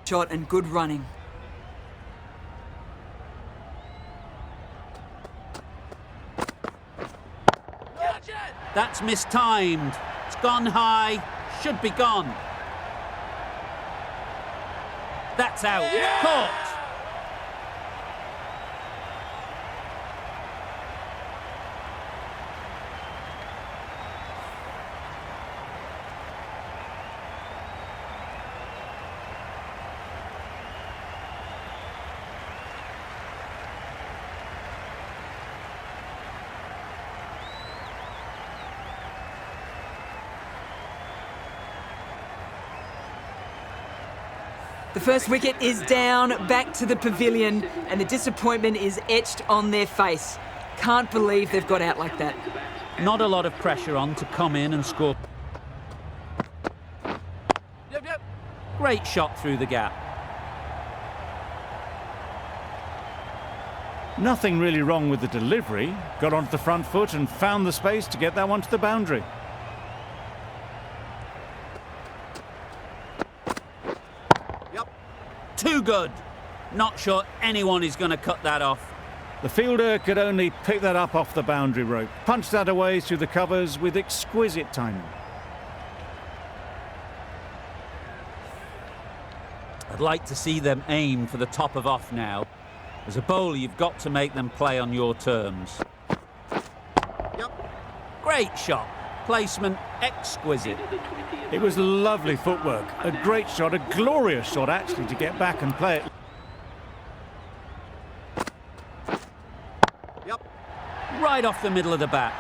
Shot and good running. That's mistimed. It's gone high. Should be gone. That's out. Yeah! Caught. The first wicket is down, back to the pavilion, and the disappointment is etched on their face. Can't believe they've got out like that. Not a lot of pressure on to come in and score. Great shot through the gap. Nothing really wrong with the delivery. Got onto the front foot and found the space to get that one to the boundary. Too good. Not sure anyone is going to cut that off. The fielder could only pick that up off the boundary rope. Punched that away through the covers with exquisite timing. I'd like to see them aim for the top of off now. As a bowler, you've got to make them play on your terms. Great shot. Placement exquisite. It was lovely footwork. A great shot, a glorious shot actually, to get back and play it. Right off the middle of the bat.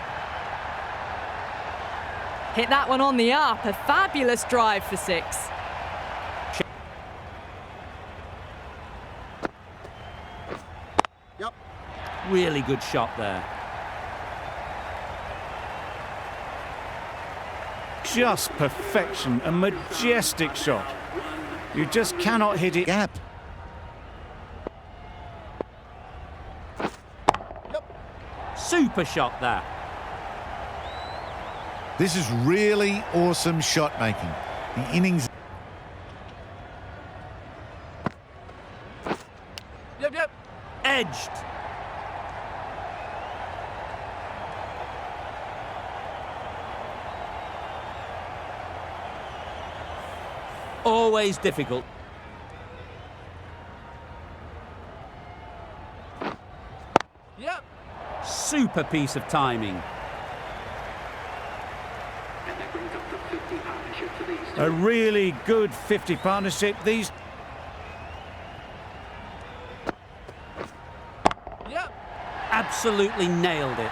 Hit that one on the up. A fabulous drive for 6. Really good shot there. Just perfection, a majestic shot. You just cannot hit it. Gap. Super shot there. This is really awesome shot making. The innings. Edged. Always difficult. Super piece of timing. A really good 50 partnership. These. Absolutely nailed it.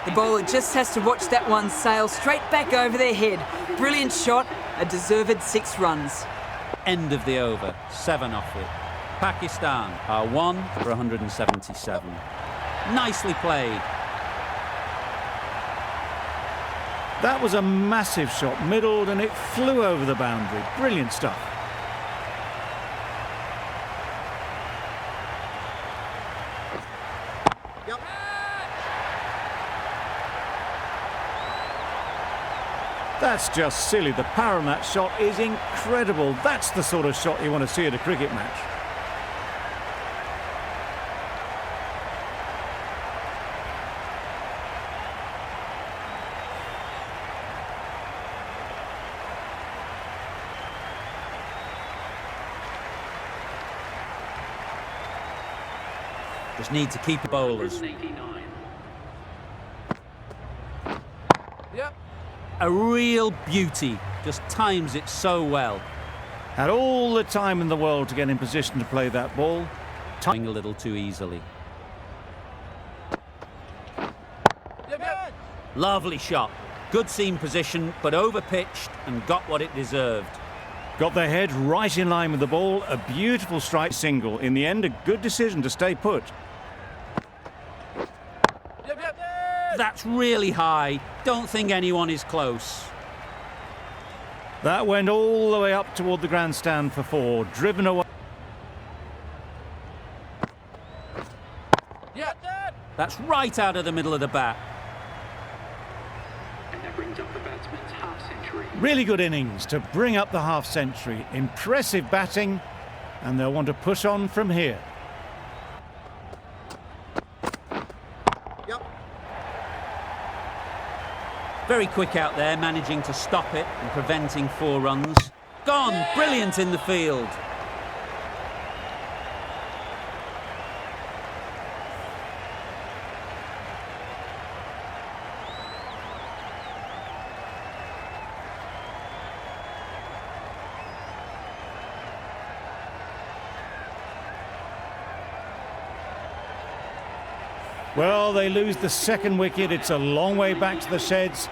The bowler just has to watch that one sail straight back over their head. Brilliant shot, a deserved 6 runs. End of the over, 7 off it. Pakistan are 1 for 177. Nicely played. That was a massive shot, middled, and it flew over the boundary. Brilliant stuff. That's just silly. The power on that shot is incredible. That's the sort of shot you want to see at a cricket match. Just need to keep the bowlers. A real beauty. Just times it so well. Had all the time in the world to get in position to play that ball. Timing a little too easily. Lovely shot. Good seam position, but over-pitched and got what it deserved. Got their head right in line with the ball. A beautiful strike single. In the end, a good decision to stay put. That's really high. Don't think anyone is close. That went all the way up toward the grandstand for 4. Driven away. That's right out of the middle of the bat. brings up the batsman's half-century. Really good innings to bring up the half-century. Impressive batting, and they'll want to push on from here. Very quick out there, managing to stop it and preventing 4 runs. Gone! Brilliant in the field. Well, they lose the second wicket. It's a long way back to the sheds,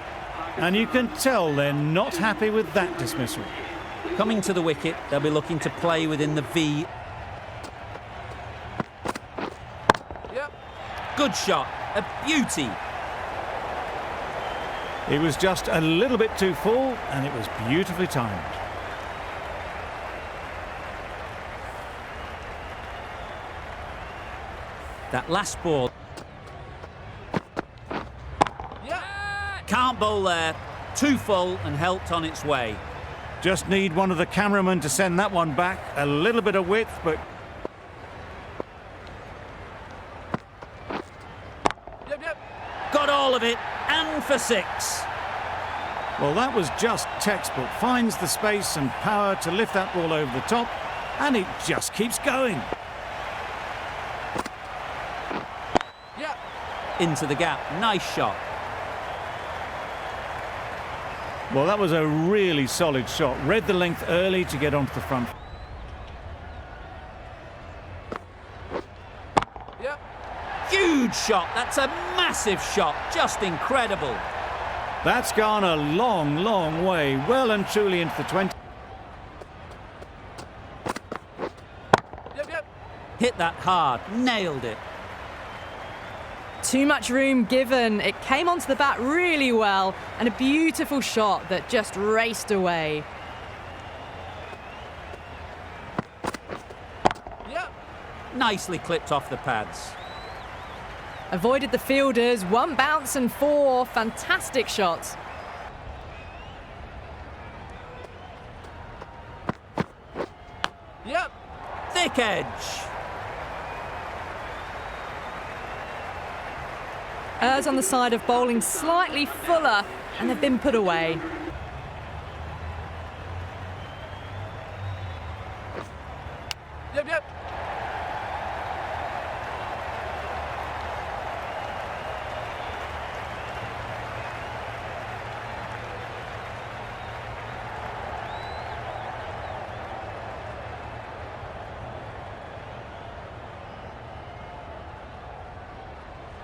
and you can tell they're not happy with that dismissal. Coming to the wicket, they'll be looking to play within the V. Yep. Good shot, a beauty. It was just a little bit too full, and it was beautifully timed. That last ball. Can't bowl there. Too full and helped on its way. Just need one of the cameramen to send that one back. A little bit of width, but... Got all of it, and for 6. Well, that was just textbook. Finds the space and power to lift that ball over the top, and it just keeps going. Into the gap. Nice shot. Well, that was a really solid shot. Read the length early to get onto the front. Huge shot. That's a massive shot. Just incredible. That's gone a long, long way. Well and truly into the 20. Hit that hard. Nailed it. Too much room given. It came onto the bat really well, and a beautiful shot that just raced away. Nicely clipped off the pads. Avoided the fielders, 1 bounce and 4. Fantastic shots. Thick edge. Errs on the side of bowling slightly fuller, and they've been put away.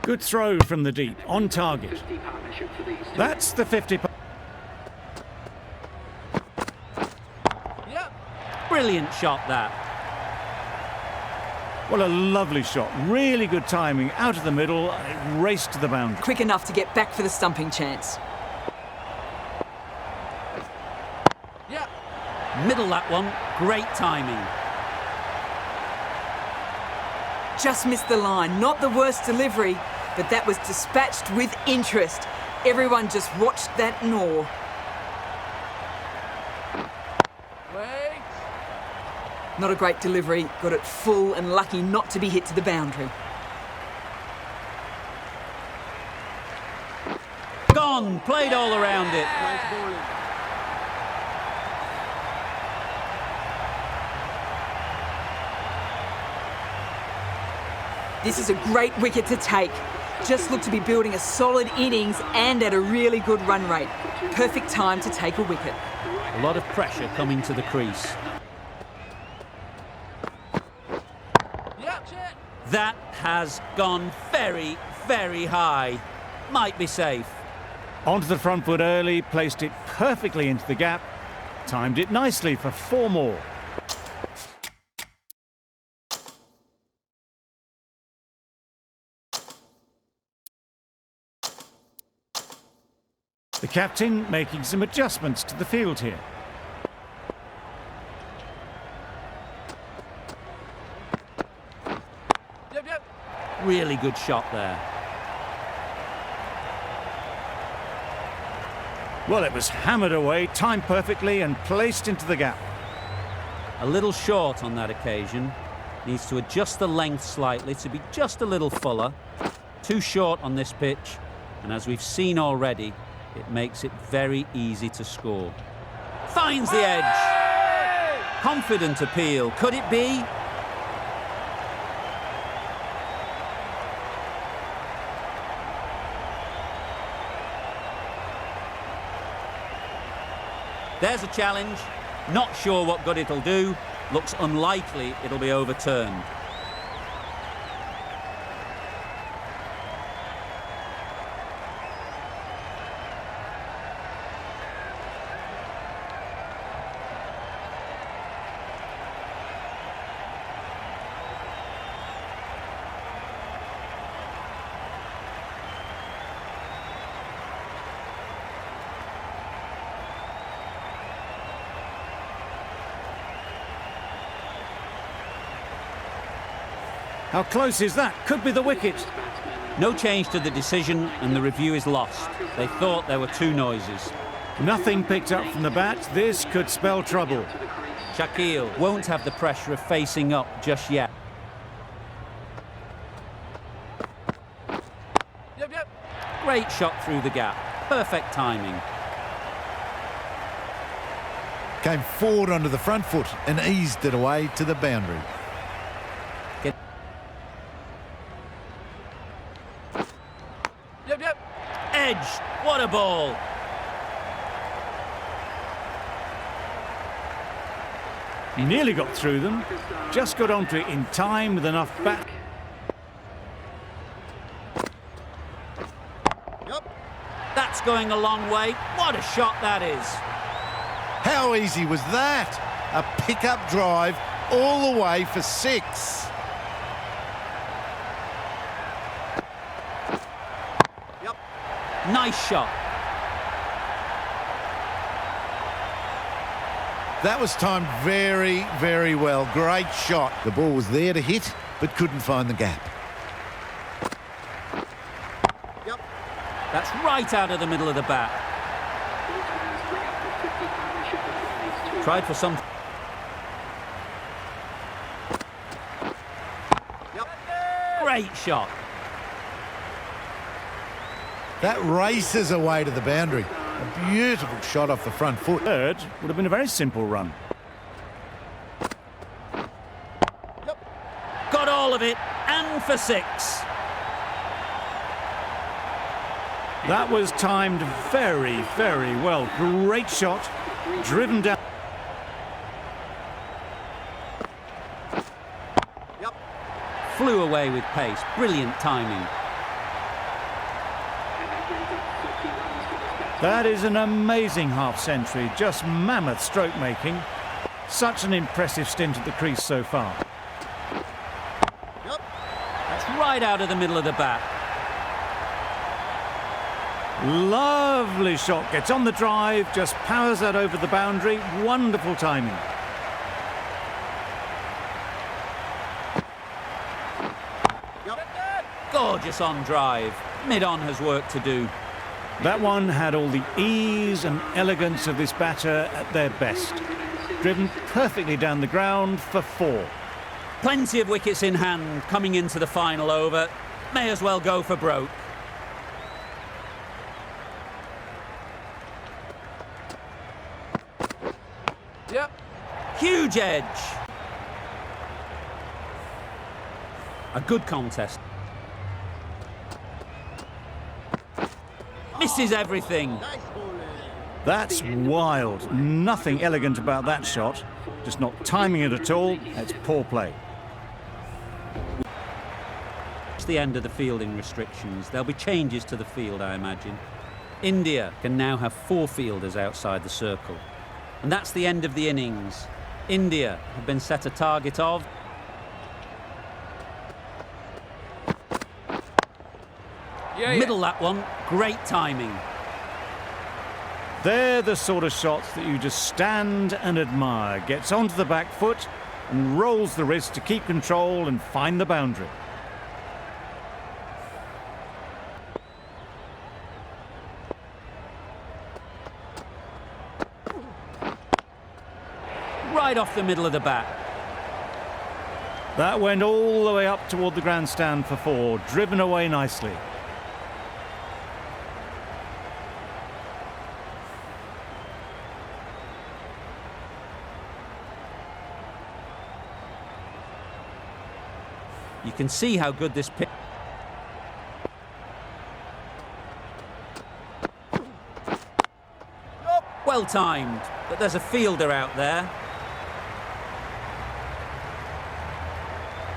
Good throw from the deep, on target. That's the 50. Brilliant shot, that. Well, a lovely shot. Really good timing. Out of the middle, and it raced to the boundary. Quick enough to get back for the stumping chance. Middle that one. Great timing. Just missed the line. Not the worst delivery, but that was dispatched with interest. Everyone just watched that gnaw. Not a great delivery. Got it full and lucky not to be hit to the boundary. Gone. Played all around it. This is a great wicket to take. Just looked to be building a solid innings and at a really good run rate. Perfect time to take a wicket. A lot of pressure coming to the crease. That has gone very, very high. Might be safe. Onto the front foot early, placed it perfectly into the gap. Timed it nicely for 4 more. The captain making some adjustments to the field here. Really good shot there. Well, it was hammered away, timed perfectly and placed into the gap. A little short on that occasion. Needs to adjust the length slightly to be just a little fuller. Too short on this pitch, and as we've seen already, it makes it very easy to score. Finds the edge. Confident appeal. Could it be? There's a challenge. Not sure what good it'll do. Looks unlikely it'll be overturned. How close is that? Could be the wicket. No change to the decision and the review is lost. They thought there were two noises. Nothing picked up from the bat. This could spell trouble. Shakir won't have the pressure of facing up just yet. Great shot through the gap. Perfect timing. Came forward onto the front foot and eased it away to the boundary. Edge. What a ball. He nearly got through them. Just got onto it in time with enough bat. That's going a long way. What a shot that is. How easy was that? A pickup drive all the way for 6. Nice shot. That was timed very, very well. Great shot. The ball was there to hit, but couldn't find the gap. That's right out of the middle of the bat. Tried for some. Great shot. That races away to the boundary. A beautiful shot off the front foot. Third would have been a very simple run. Got all of it, and for 6. That was timed very, very well. Great shot, driven down. Flew away with pace. Brilliant timing. That is an amazing half-century, just mammoth stroke making. Such an impressive stint at the crease so far. That's right out of the middle of the bat. Lovely shot, gets on the drive, just powers that over the boundary. Wonderful timing. Gorgeous on drive. Mid-on has work to do. That one had all the ease and elegance of this batter at their best. Driven perfectly down the ground for 4. Plenty of wickets in hand coming into the final over. May as well go for broke. Huge edge. A good contest. Misses everything. That's wild. Nothing elegant about that shot. Just not timing it at all. It's poor play. It's the end of the fielding restrictions. There'll be changes to the field, I imagine. India can now have 4 fielders outside the circle. And that's the end of the innings. India have been set a target of middle that one. Great timing. They're the sort of shots that you just stand and admire. Gets onto the back foot and rolls the wrist to keep control and find the boundary. right off the middle of the bat. That went all the way up toward the grandstand for 4, driven away nicely. You can see how good this pitch. Well timed, but there's a fielder out there.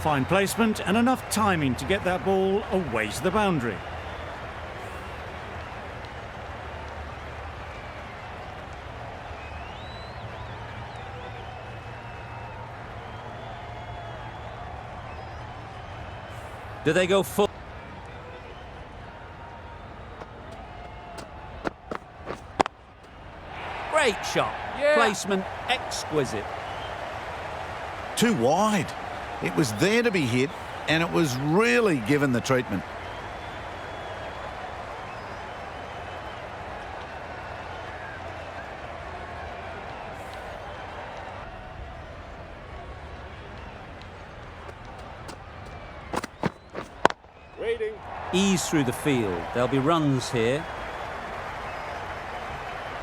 Fine placement and enough timing to get that ball away to the boundary. Do they go full? Great shot. Placement exquisite. Too wide. It was there to be hit, and it was really given the treatment. Ease through the field. There'll be runs here.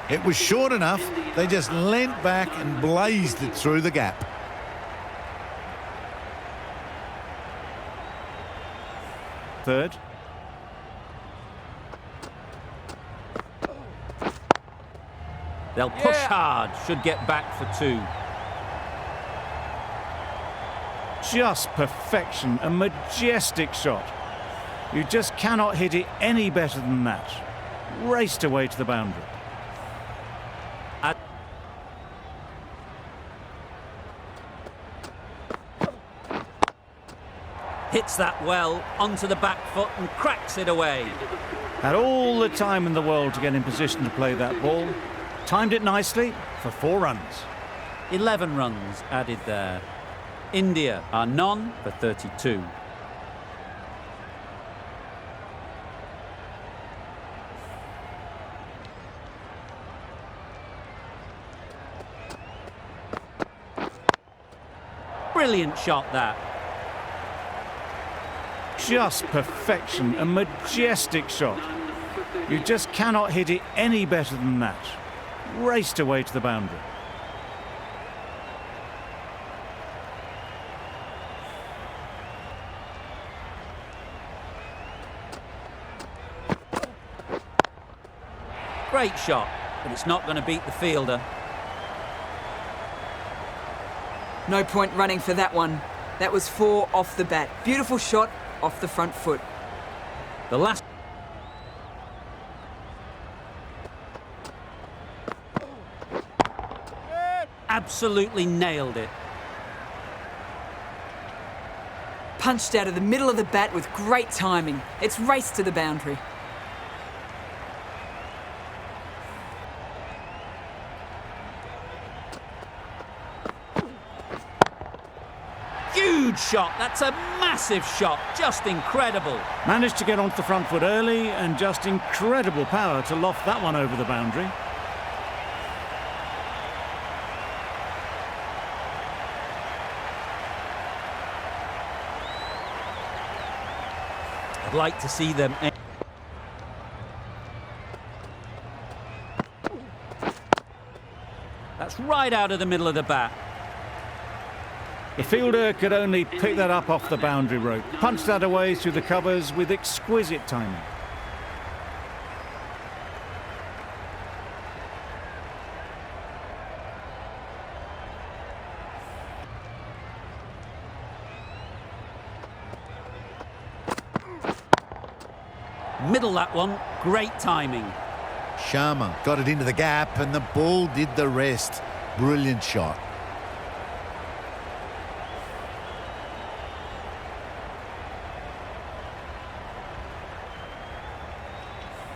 It was short enough, they just leant back and blazed it through the gap. Third. They'll push hard, should get back for 2. Just perfection, a majestic shot. You just cannot hit it any better than that. Raced away to the boundary. Hits that well onto the back foot and cracks it away. Had all the time in the world to get in position to play that ball. Timed it nicely for 4 runs. 11 runs added there. India are none for 32. Brilliant shot that. Just perfection, a majestic shot. You just cannot hit it any better than that. Raced away to the boundary. Great shot, but it's not going to beat the fielder. No point running for that one. That was 4 off the bat. Beautiful shot off the front foot. The last... Absolutely nailed it. Punched out of the middle of the bat with great timing. It's raced to the boundary. Huge shot. That's a massive shot. Just incredible. Managed to get onto the front foot early and just incredible power to loft that one over the boundary. I'd like to see them... That's right out of the middle of the bat. The fielder could only pick that up off the boundary rope. Punched that away through the covers with exquisite timing. Middle that one. Great timing. Sharma got it into the gap and the ball did the rest. Brilliant shot.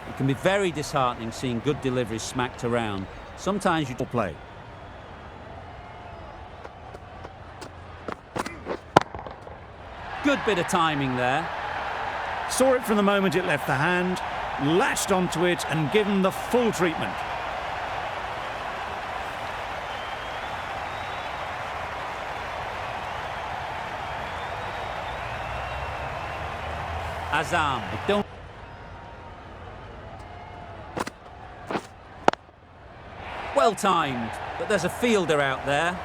It can be very disheartening seeing good deliveries smacked around. Sometimes you Play. Good bit of timing there. Saw it from the moment it left the hand, latched onto it and given the full treatment. Azam. I don't. Well timed, but there's a fielder out there.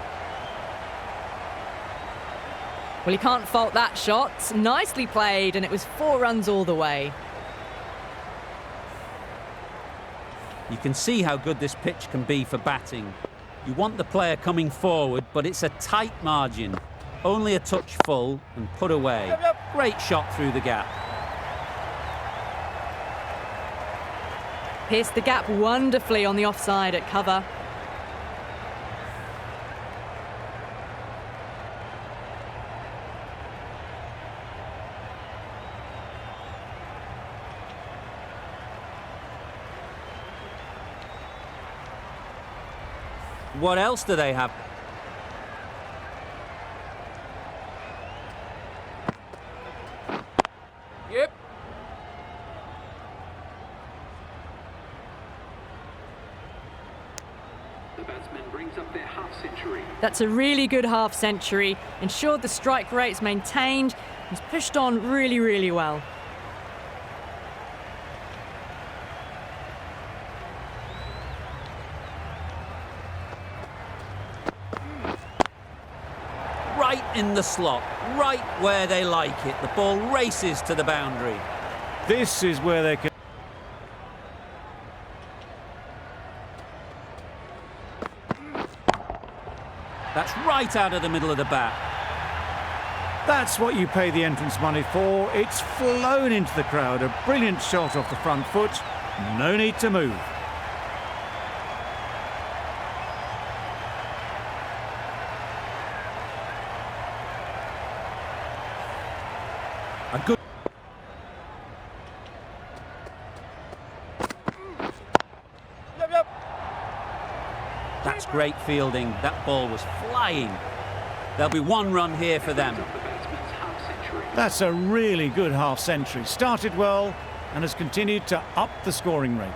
Well, you can't fault that shot. Nicely played, and it was 4 runs all the way. You can see how good this pitch can be for batting. You want the player coming forward, but it's a tight margin. Only a touch full and put away. Great shot through the gap. Pierced the gap wonderfully on the offside at cover. What else do they have? Yep. The batsman brings up their half-century. That's a really good half-century. Ensured the strike rate's maintained. He's pushed on really, really well. Right in the slot, right where they like it. The ball races to the boundary. This is where they can... That's right out of the middle of the bat. That's what you pay the entrance money for. It's flown into the crowd. A brilliant shot off the front foot. No need to move. A good... That's great fielding. That ball was flying. There'll be 1 run here for them. The batsman's half-century. That's a really good half-century. Started well and has continued to up the scoring rate.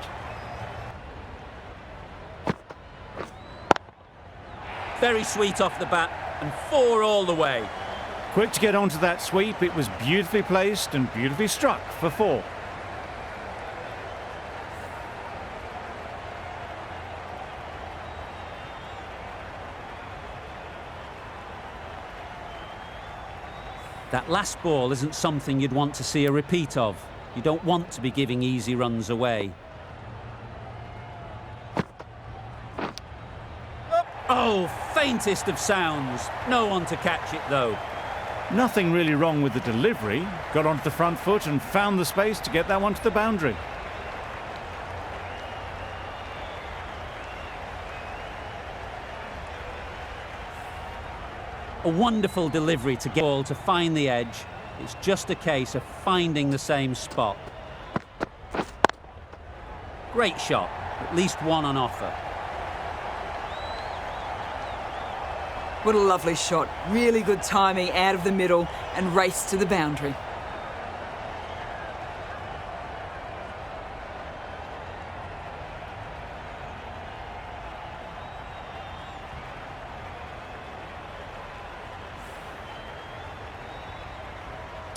Very sweet off the bat and 4 all the way. Quick to get onto that sweep. It was beautifully placed and beautifully struck for 4. That last ball isn't something you'd want to see a repeat of. You don't want to be giving easy runs away. Oh, faintest of sounds. No one to catch it though. Nothing really wrong with the delivery. Got onto the front foot and found the space to get that one to the boundary. A wonderful delivery to get the ball to find the edge. It's just a case of finding the same spot. Great shot. At least 1 on offer. What a lovely shot. Really good timing out of the middle and race to the boundary.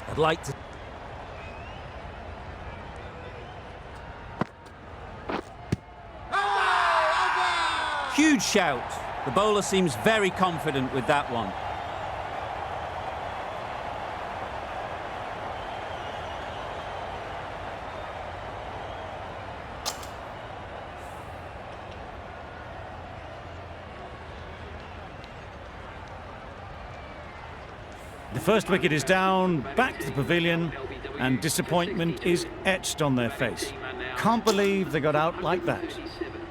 I'd like to... Huge shout. The bowler seems very confident with that one. The first wicket is down, back to the pavilion, and disappointment is etched on their face. Can't believe they got out like that.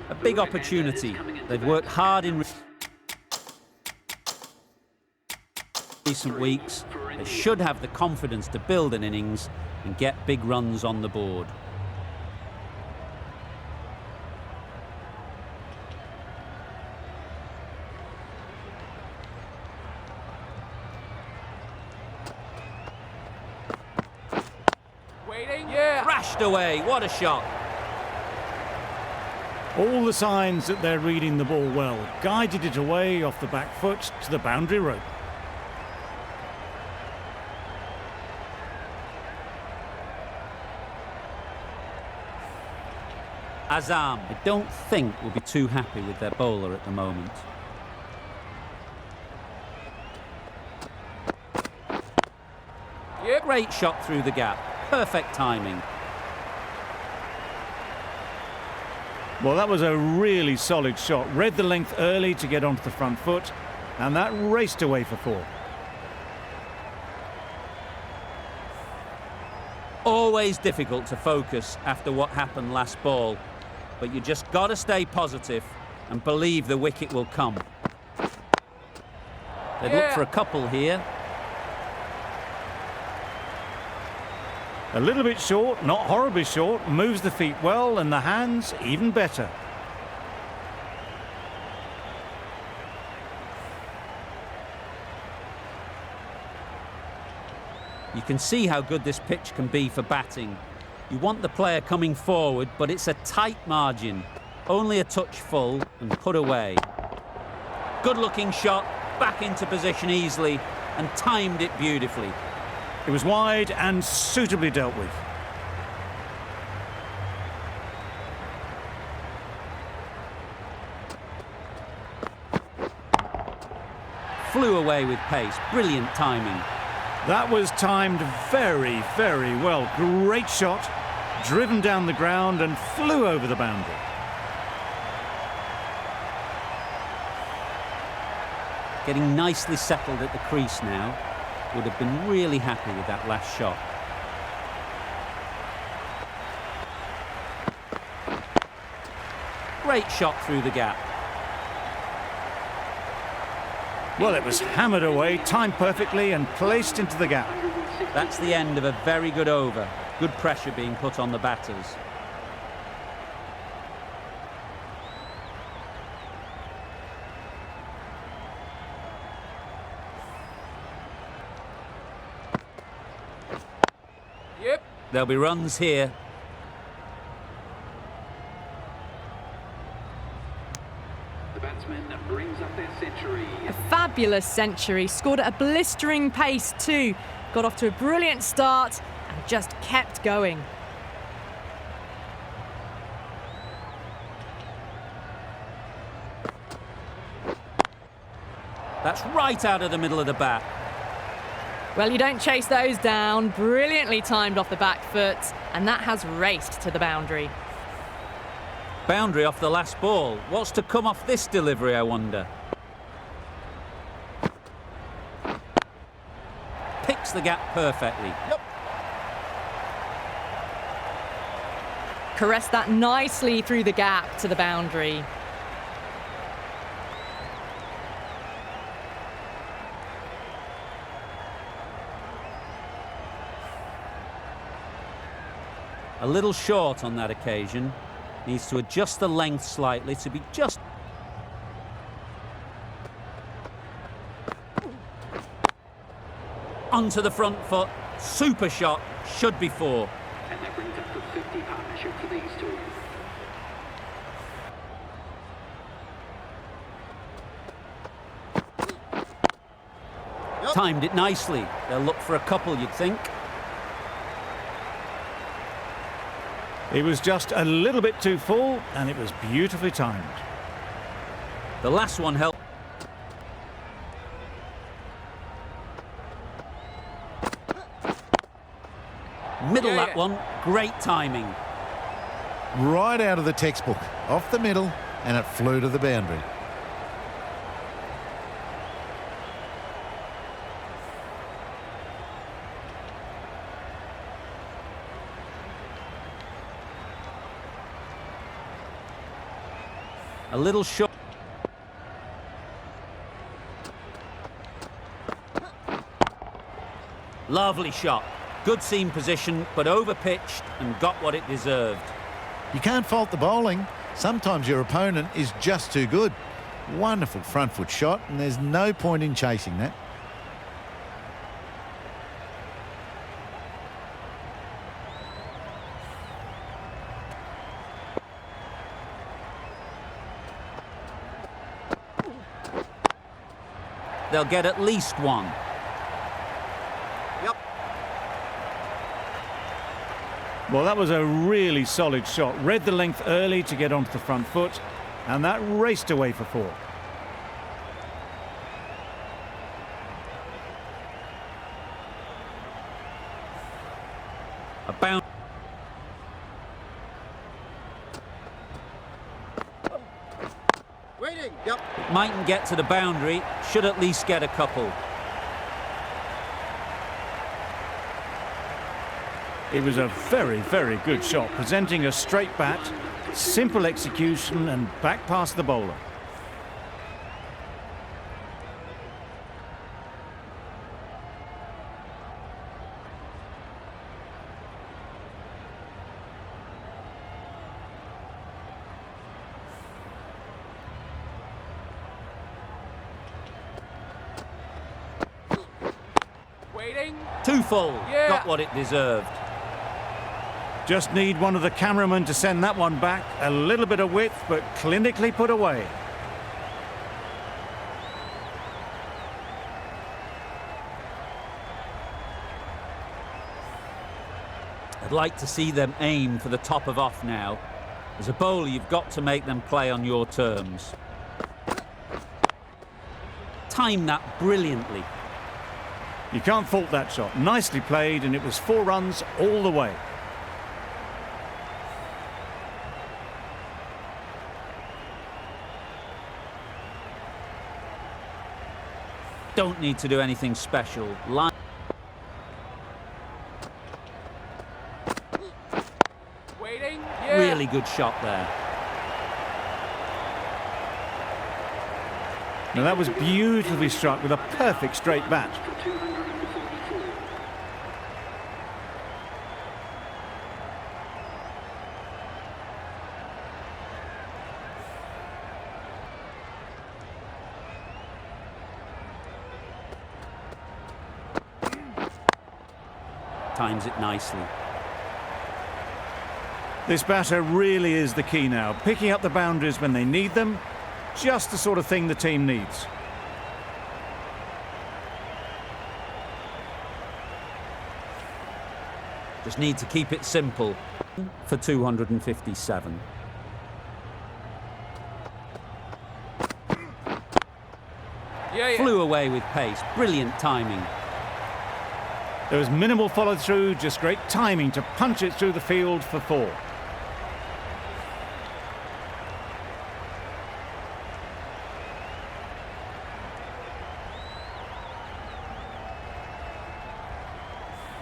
A big opportunity. They've worked hard in recent weeks. They should have the confidence to build an innings and get big runs on the board. Waiting. Yeah. Thrashed away. What a shot. All the signs that they're reading the ball well. Guided it away off the back foot to the boundary rope. Azam, I don't think will be too happy with their bowler at the moment. Great shot through the gap. Perfect timing. Well, that was a really solid shot. Read the length early to get onto the front foot, and that raced away for 4. Always difficult to focus after what happened last ball, but you just got to stay positive and believe the wicket will come. They look for a couple here. A little bit short, not horribly short, moves the feet well, and the hands even better. You can see how good this pitch can be for batting. You want the player coming forward, but it's a tight margin. Only a touch full and put away. Good looking shot, back into position easily and timed it beautifully. It was wide and suitably dealt with. Flew away with pace, brilliant timing. That was timed very, very well. Great shot, driven down the ground and flew over the boundary. Getting nicely settled at the crease now. Would have been really happy with that last shot. Great shot through the gap. Well, it was hammered away, timed perfectly and placed into the gap. That's the end of a very good over. Good pressure being put on the batters. There'll be runs here. The batsman brings up their century. A fabulous century, scored at a blistering pace too. Got off to a brilliant start and just kept going. That's right out of the middle of the bat. Well, you don't chase those down. Brilliantly timed off the back foot, and that has raced to the boundary. Boundary off the last ball. What's to come off this delivery, I wonder? Picks the gap perfectly. Caressed that nicely through the gap to the boundary. A little short on that occasion. Needs to adjust the length slightly to be just... onto the front foot. Super shot. Should be 4. And that brings up the 50 partnership for these two. Timed it nicely. They'll look for a couple, you'd think. It was just a little bit too full, and it was beautifully timed. The last one helped. Middle that one. Great timing. Right out of the textbook, off the middle, and it flew to the boundary. A little short. Lovely shot. Good seam position, but over-pitched and got what it deserved. You can't fault the bowling. Sometimes your opponent is just too good. Wonderful front foot shot, and there's no point in chasing that. They'll get at least one. Well, that was a really solid shot. Read the length early to get onto the front foot, and that raced away for 4. A bound. Waiting. Yep. Mightn't get to the boundary, should at least get a couple. It was a very, very good shot, presenting a straight bat, simple execution and back past the bowler. Waiting. Too full, Yeah. got what it deserved. Just need one of the cameramen to send that one back. A little bit of width, but clinically put away. I'd like to see them aim for the top of off now. As a bowler, you've got to make them play on your terms. Time that brilliantly. You can't fault that shot. Nicely played, and it was 4 runs all the way. Don't need to do anything special. Waiting. Really good shot there. Now that was beautifully struck with a perfect straight bat. For 244. Times it nicely. This batter really is the key now, picking up the boundaries when they need them. Just the sort of thing the team needs. Just need to keep it simple for 257. Flew away with pace. Brilliant timing. There was minimal follow-through, just great timing to punch it through the field for 4.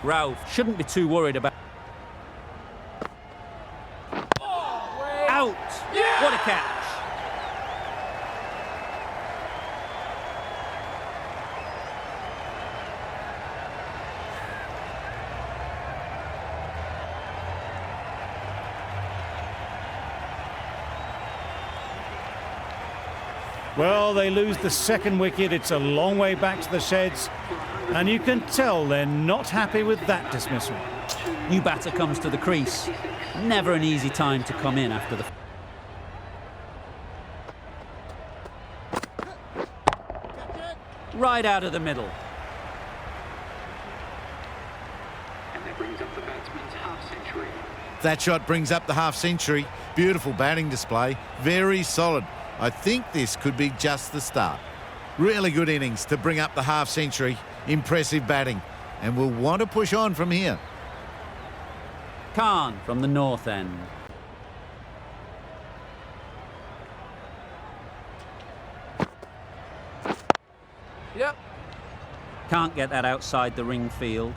Ralph shouldn't be too worried about. Out! What a catch! Well, they lose the second wicket. It's a long way back to the sheds. And you can tell they're not happy with that dismissal. New batter comes to the crease. Never an easy time to come in after the... Right out of the middle. And that brings up the batsman's half century. That shot brings up the half century. Beautiful batting display. Very solid. I think this could be just the start. Really good innings to bring up the half century. Impressive batting. And we'll want to push on from here. Khan from the north end. Yep. Can't get that outside the ring field.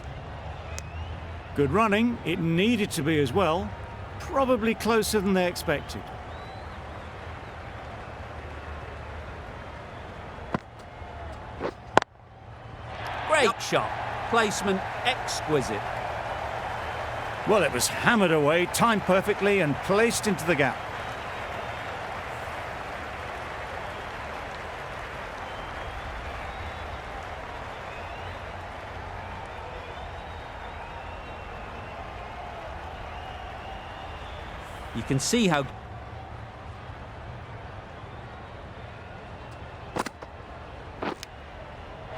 Good running. It needed to be as well. Probably closer than they expected. Great shot. Placement exquisite. Well, it was hammered away, timed perfectly and placed into the gap. You can see how...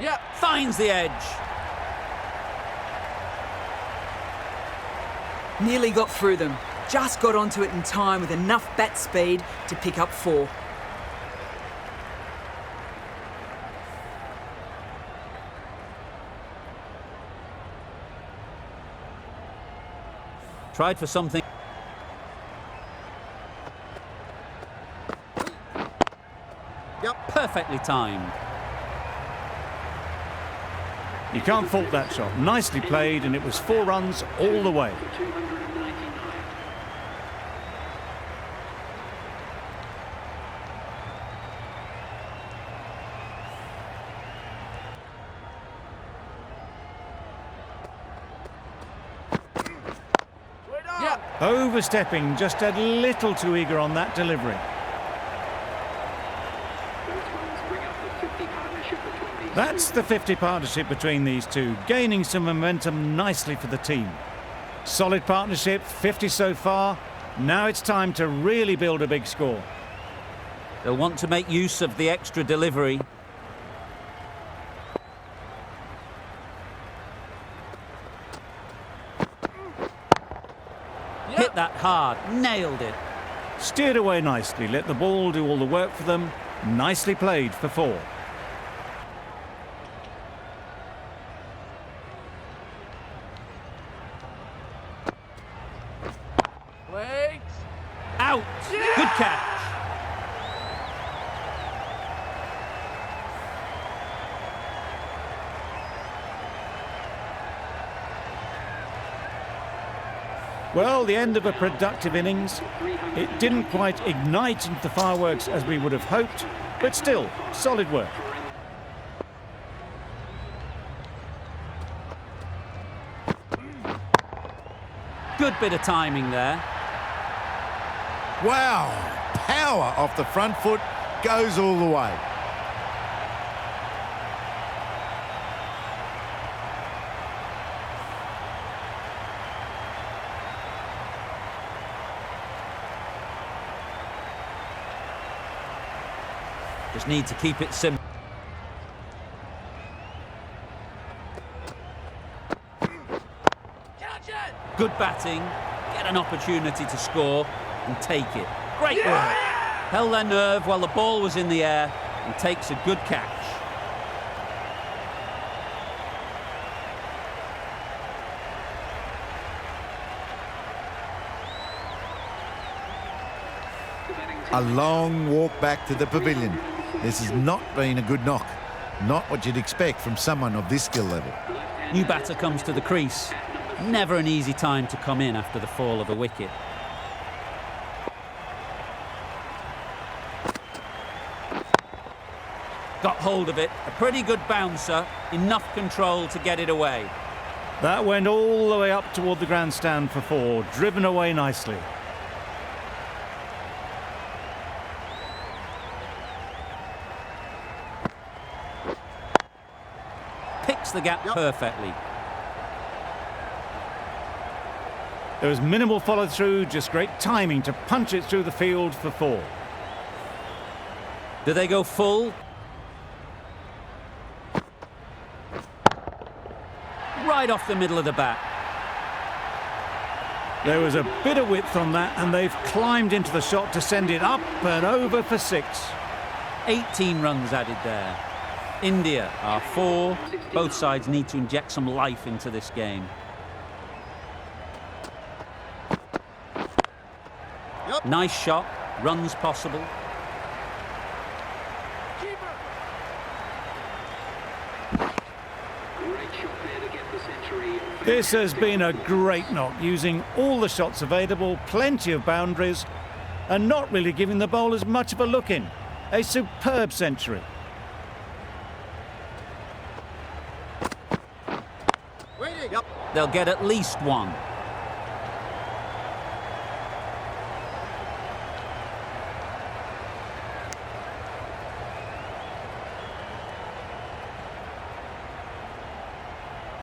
Yep. Finds the edge. Nearly got through them. Just got onto it in time with enough bat speed to pick up 4. Tried for something. Yep, perfectly timed. You can't fault that shot. Nicely played, and it was 4 runs all the way. 299. Overstepping, just a little too eager on that delivery. Those runs bring up the 50 partnership between these That's the 50 partnership between these two, gaining some momentum nicely for the team. Solid partnership, 50 so far. Now it's time to really build a big score. They'll want to make use of the extra delivery. Hit that hard, nailed it. Steered away nicely, let the ball do all the work for them. Nicely played for 4. Out! Good catch. Well, the end of a productive innings. It didn't quite ignite into the fireworks as we would have hoped, but still, solid work. Good bit of timing there. Wow, power off the front foot, goes all the way. Just need to keep it simple. Good batting, get an opportunity to score and take it. Great work. Held their nerve while the ball was in the air and takes a good catch. A long walk back to the pavilion. This has not been a good knock. Not what you'd expect from someone of this skill level. New batter comes to the crease. Never an easy time to come in after the fall of a wicket. Got hold of it. A pretty good bouncer. Enough control to get it away. That went all the way up toward the grandstand for 4, driven away nicely. Picks the gap perfectly. There was minimal follow-through, just great timing to punch it through the field for 4. Do they go full? Right off the middle of the bat. There was a bit of width on that, and they've climbed into the shot to send it up and over for 6. 18 runs added there. India are 4. Both sides need to inject some life into this game. Nice shot, runs possible. This has been a great knock, using all the shots available, plenty of boundaries, and not really giving the bowlers much of a look in. A superb century. They'll get at least 1.